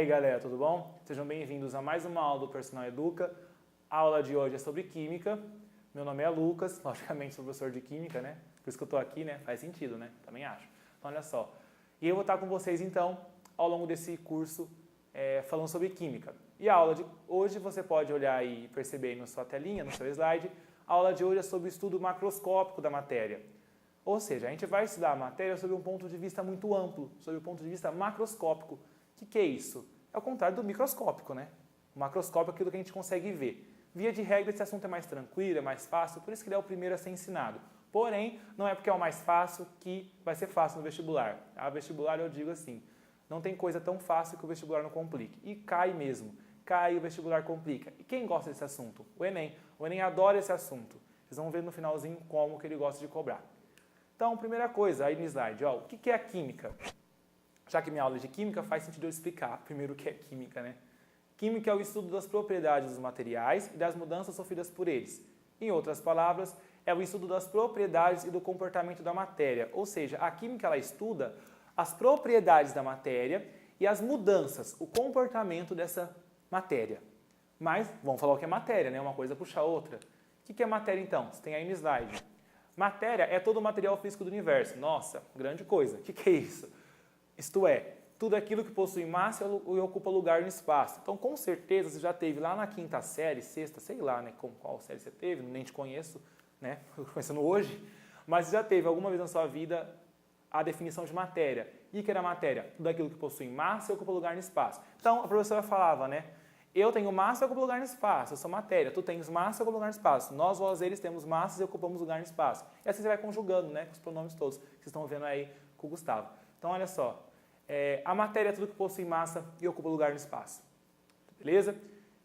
aí galera, tudo bom? Sejam bem-vindos a mais uma aula do Personal Educa. A aula de hoje é sobre Química. Meu nome é Lucas, logicamente sou professor de Química, né? Por isso que eu estou aqui, né? Faz sentido, né? Também acho. Então olha só. E eu vou estar com vocês então, ao longo desse curso, falando sobre Química. E a aula de hoje você pode olhar e perceber aí na sua telinha, no seu slide, a aula de hoje é sobre o estudo macroscópico da matéria. Ou seja, a gente vai estudar a matéria sob um ponto de vista muito amplo, sob o ponto de vista macroscópico. O que é isso? É o contrário do microscópico, né? O macroscópico é aquilo que a gente consegue ver. Via de regra, esse assunto é mais tranquilo, é mais fácil, por isso que ele é o primeiro a ser ensinado. Porém, não é porque é o mais fácil que vai ser fácil no vestibular. A vestibular eu digo assim, não tem coisa tão fácil que o vestibular não complique. E cai mesmo. Cai, o vestibular complica. E quem gosta desse assunto? O Enem. O Enem adora esse assunto. Vocês vão ver no finalzinho como que ele gosta de cobrar. Então, primeira coisa, aí no slide, ó, o que é a química? Já que minha aula é de química, faz sentido eu explicar primeiro o que é química, né? Química é o estudo das propriedades dos materiais e das mudanças sofridas por eles. Em outras palavras, é o estudo das propriedades e do comportamento da matéria. Ou seja, a química ela estuda as propriedades da matéria e as mudanças, o comportamento dessa matéria. Mas, vamos falar o que é matéria, né? Uma coisa puxa a outra. O que é matéria então? Você tem aí no slide. Matéria é todo o material físico do universo. Nossa, grande coisa. O que é isso? Isto é, tudo aquilo que possui massa e ocupa lugar no espaço. Então, com certeza, você já teve lá na quinta série, sexta, sei lá, né, qual série você teve, nem te conheço, né, conhecendo hoje, mas você já teve alguma vez na sua vida a definição de matéria. E o que era matéria? Tudo aquilo que possui massa e ocupa lugar no espaço. Então, a professora falava, né, eu tenho massa e ocupo lugar no espaço, eu sou matéria. Tu tens massa e ocupa lugar no espaço. Nós, vós, eles, temos massas e ocupamos lugar no espaço. E assim você vai conjugando, né, com os pronomes todos, que vocês estão vendo aí com o Gustavo. Então, olha só. A matéria é tudo que possui massa e ocupa lugar no espaço. Beleza?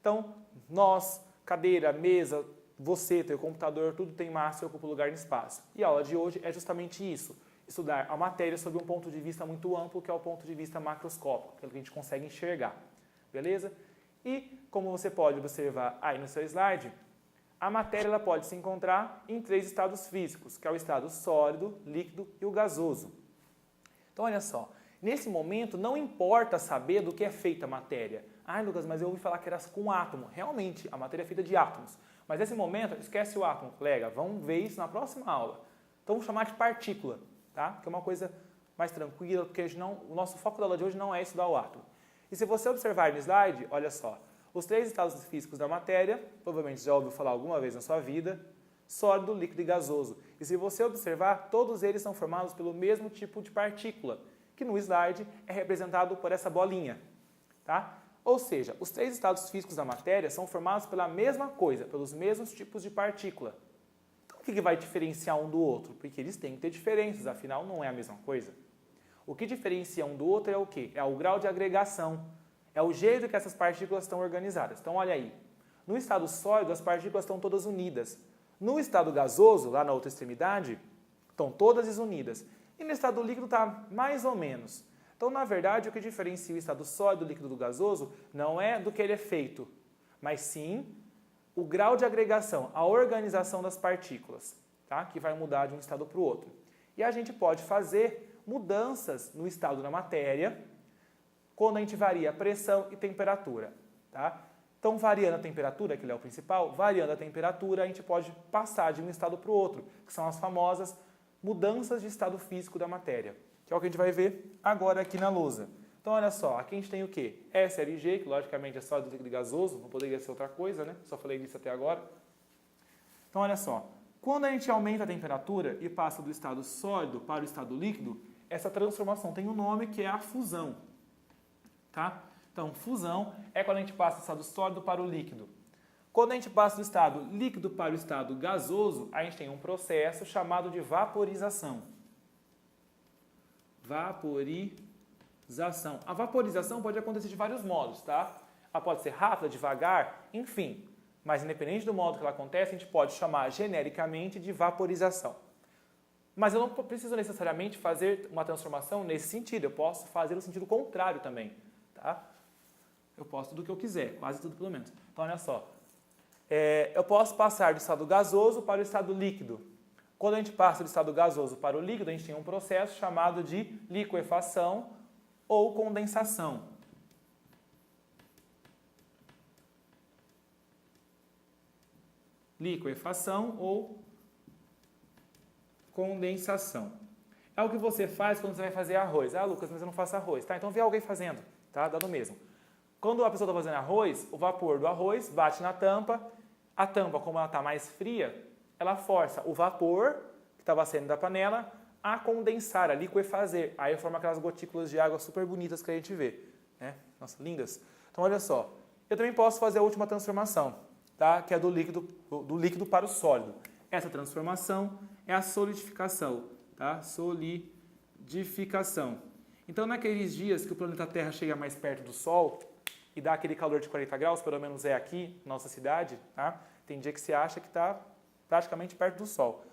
Então, nós, cadeira, mesa, você, teu computador, tudo tem massa e ocupa lugar no espaço. E a aula de hoje é justamente isso. Estudar a matéria sob um ponto de vista muito amplo, que é o ponto de vista macroscópico, aquilo que a gente consegue enxergar. Beleza? E, como você pode observar aí no seu slide, a matéria ela pode se encontrar em 3 estados físicos, que é o estado sólido, líquido e o gasoso. Então, olha só. Nesse momento, não importa saber do que é feita a matéria. Ah, Lucas, mas eu ouvi falar que era com átomo. Realmente, a matéria é feita de átomos. Mas nesse momento, esquece o átomo, colega. Vamos ver isso na próxima aula. Então, vamos chamar de partícula, tá? Que é uma coisa mais tranquila, porque o nosso foco da aula de hoje não é estudar o átomo. E se você observar no slide, olha só. Os 3 estados físicos da matéria, provavelmente já ouviu falar alguma vez na sua vida, sólido, líquido e gasoso. E se você observar, todos eles são formados pelo mesmo tipo de partícula, que no slide é representado por essa bolinha. Tá? Ou seja, os 3 estados físicos da matéria são formados pela mesma coisa, pelos mesmos tipos de partícula. Então, o que vai diferenciar um do outro? Porque eles têm que ter diferenças, afinal não é a mesma coisa. O que diferencia um do outro é o quê? É o grau de agregação. É o jeito que essas partículas estão organizadas. Então, olha aí. No estado sólido, as partículas estão todas unidas. No estado gasoso, lá na outra extremidade, estão todas desunidas. E no estado líquido está mais ou menos. Então, na verdade, o que diferencia o estado sólido, líquido do gasoso não é do que ele é feito, mas sim o grau de agregação, a organização das partículas, tá? Que vai mudar de um estado para o outro. E a gente pode fazer mudanças no estado da matéria quando a gente varia a pressão e temperatura. Tá? Então, variando a temperatura, que é o principal, variando a temperatura, a gente pode passar de um estado para o outro, que são as famosas mudanças de estado físico da matéria, que é o que a gente vai ver agora aqui na lousa. Então, olha só, aqui a gente tem o quê? SLG, que logicamente é sólido, líquido e gasoso, não poderia ser outra coisa, né? Só falei disso até agora. Então, olha só, quando a gente aumenta a temperatura e passa do estado sólido para o estado líquido, essa transformação tem um nome que é a fusão. Tá? Então, fusão é quando a gente passa do estado sólido para o líquido. Quando a gente passa do estado líquido para o estado gasoso, a gente tem um processo chamado de vaporização. Vaporização. A vaporização pode acontecer de vários modos, tá? Ela pode ser rápida, devagar, enfim. Mas independente do modo que ela acontece, a gente pode chamar genericamente de vaporização. Mas eu não preciso necessariamente fazer uma transformação nesse sentido. Eu posso fazer no sentido contrário também, tá? Eu posso tudo o que eu quiser, quase tudo pelo menos. Então, olha só. Eu posso passar do estado gasoso para o estado líquido. Quando a gente passa do estado gasoso para o líquido, a gente tem um processo chamado de liquefação ou condensação. liquefação ou condensação. É o que você faz quando você vai fazer arroz. Ah, Lucas, mas eu não faço arroz. Tá, então vê alguém fazendo, tá? Dá no mesmo. Quando a pessoa está fazendo arroz, o vapor do arroz bate na tampa. A tampa, como ela está mais fria, ela força o vapor que estava saindo da panela a condensar, a liquefazer. Aí forma aquelas gotículas de água super bonitas que a gente vê, né? Nossa, lindas. Então, olha só. Eu também posso fazer a última transformação, tá? Que é do líquido para o sólido. Essa transformação é a solidificação, tá? Solidificação. Então, naqueles dias que o planeta Terra chega mais perto do Sol e dá aquele calor de 40 graus, pelo menos é aqui, na nossa cidade, tá? Tem dia que você acha que está praticamente perto do Sol.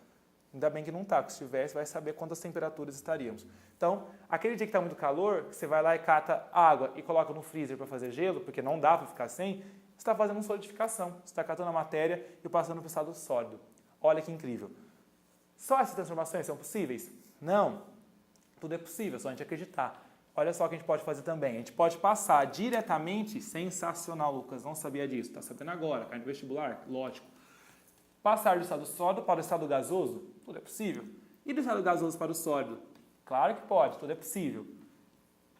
Ainda bem que não está, porque se tivesse, vai saber quantas temperaturas estaríamos. Então, aquele dia que está muito calor, que você vai lá e cata água e coloca no freezer para fazer gelo, porque não dá para ficar sem, você está fazendo uma solidificação. Você está catando a matéria e passando para o estado sólido. Olha que incrível. Só essas transformações são possíveis? Não. Tudo é possível, só a gente acreditar. Olha só o que a gente pode fazer também. A gente pode passar diretamente, sensacional, Lucas, não sabia disso, está sabendo agora, cai no vestibular, lógico. Passar do estado sólido para o estado gasoso, tudo é possível. E do estado gasoso para o sólido? Claro que pode, tudo é possível.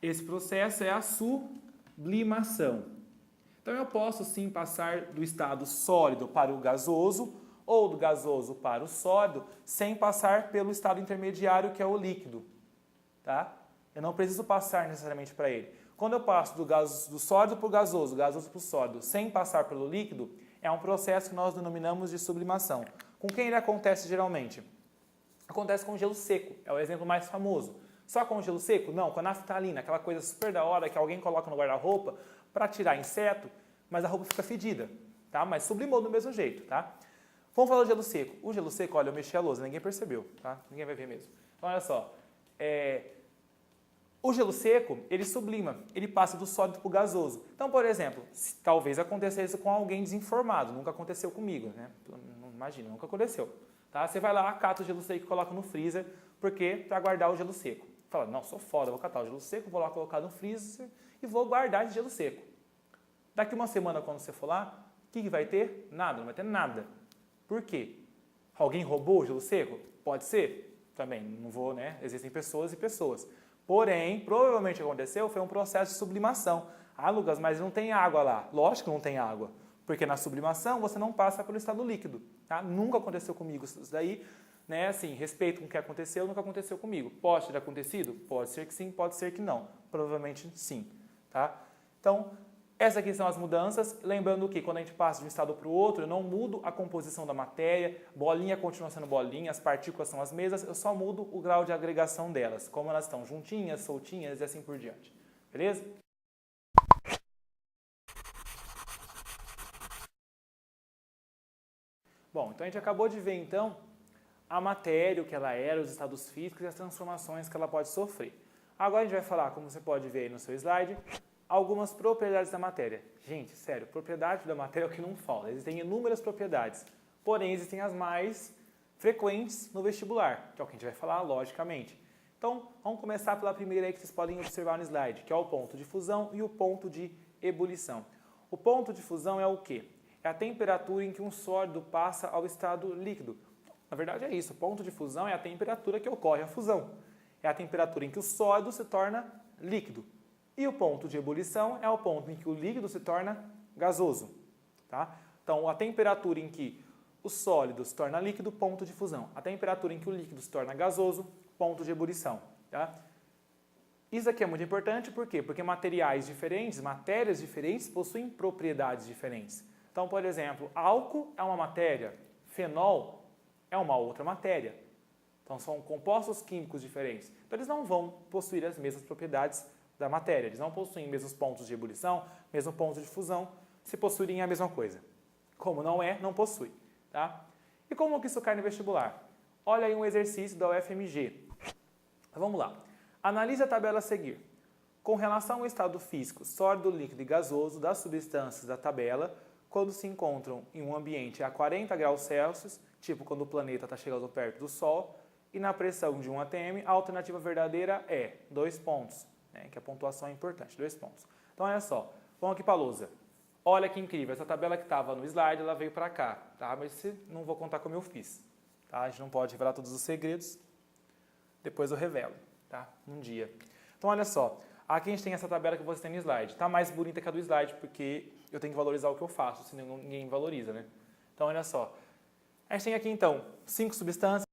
Esse processo é a sublimação. Então eu posso sim passar do estado sólido para o gasoso ou do gasoso para o sólido sem passar pelo estado intermediário que é o líquido, tá? Eu não preciso passar necessariamente para ele. Quando eu passo do sólido para o gasoso para o sólido, sem passar pelo líquido, é um processo que nós denominamos de sublimação. Com quem ele acontece geralmente? Acontece com gelo seco, é o exemplo mais famoso. Só com gelo seco? Não, com a naftalina, aquela coisa super da hora que alguém coloca no guarda-roupa para tirar inseto, mas a roupa fica fedida, tá? Mas sublimou do mesmo jeito, tá? Vamos falar do gelo seco. O gelo seco, olha, eu mexi a lousa, ninguém percebeu, tá? Ninguém vai ver mesmo. Então, olha só, o gelo seco, ele sublima, ele passa do sólido para o gasoso. Então, por exemplo, talvez aconteça isso com alguém desinformado, nunca aconteceu comigo, né? Imagina, nunca aconteceu. Tá? Você vai lá, cata o gelo seco e coloca no freezer, porque para guardar o gelo seco. Fala, não, sou foda, vou catar o gelo seco, vou lá colocar no freezer e vou guardar esse gelo seco. Daqui uma semana, quando você for lá, o que vai ter? Nada, não vai ter nada. Por quê? Alguém roubou o gelo seco? Pode ser? Também, não vou, né? Existem pessoas e pessoas. Porém, provavelmente o que aconteceu foi um processo de sublimação. Ah, Lucas, mas não tem água lá. Lógico que não tem água, porque na sublimação você não passa pelo estado líquido. Tá? Nunca aconteceu comigo isso daí, né? Assim, respeito com o que aconteceu, nunca aconteceu comigo. Pode ter acontecido? Pode ser que sim, pode ser que não. Provavelmente sim. Tá? Então, essas aqui são as mudanças. Lembrando que quando a gente passa de um estado para o outro, eu não mudo a composição da matéria, bolinha continua sendo bolinha, as partículas são as mesmas, eu só mudo o grau de agregação delas, como elas estão juntinhas, soltinhas e assim por diante. Beleza? Bom, então a gente acabou de ver então a matéria, o que ela era, os estados físicos e as transformações que ela pode sofrer. Agora a gente vai falar, como você pode ver aí no seu slide, algumas propriedades da matéria. Gente, sério, propriedade da matéria é o que não falta. Existem inúmeras propriedades, porém existem as mais frequentes no vestibular, que é o que a gente vai falar logicamente. Então, vamos começar pela primeira aí que vocês podem observar no slide, que é o ponto de fusão e o ponto de ebulição. O ponto de fusão é o quê? É a temperatura em que um sólido passa ao estado líquido. Na verdade é isso, o ponto de fusão é a temperatura que ocorre a fusão. É a temperatura em que o sólido se torna líquido. E o ponto de ebulição é o ponto em que o líquido se torna gasoso. Tá? Então, a temperatura em que o sólido se torna líquido, ponto de fusão. A temperatura em que o líquido se torna gasoso, ponto de ebulição. Tá? Isso aqui é muito importante, por quê? Porque materiais diferentes, matérias diferentes, possuem propriedades diferentes. Então, por exemplo, álcool é uma matéria, fenol é uma outra matéria. Então, são compostos químicos diferentes. Então, eles não vão possuir as mesmas propriedades da matéria. Eles não possuem mesmos pontos de ebulição, mesmo ponto de fusão, se possuírem a mesma coisa. Como não é, não possui. Tá? E como que isso cai no vestibular? Olha aí um exercício da UFMG. Vamos lá. Analise a tabela a seguir. Com relação ao estado físico sólido, líquido e gasoso das substâncias da tabela, quando se encontram em um ambiente a 40 graus Celsius, tipo quando o planeta está chegando perto do Sol, e na pressão de 1 atm, a alternativa verdadeira é 2 pontos, né, que a pontuação é importante, 2 pontos. Então, olha só, vamos aqui para a lousa. Olha que incrível, essa tabela que estava no slide, ela veio para cá, tá? Mas não vou contar como eu fiz, tá? A gente não pode revelar todos os segredos, depois eu revelo, tá? Um dia. Então, olha só, aqui a gente tem essa tabela que você tem no slide. Está mais bonita que a do slide, porque eu tenho que valorizar o que eu faço, senão ninguém valoriza, né? Então, olha só. A gente tem aqui, então, 5 substâncias.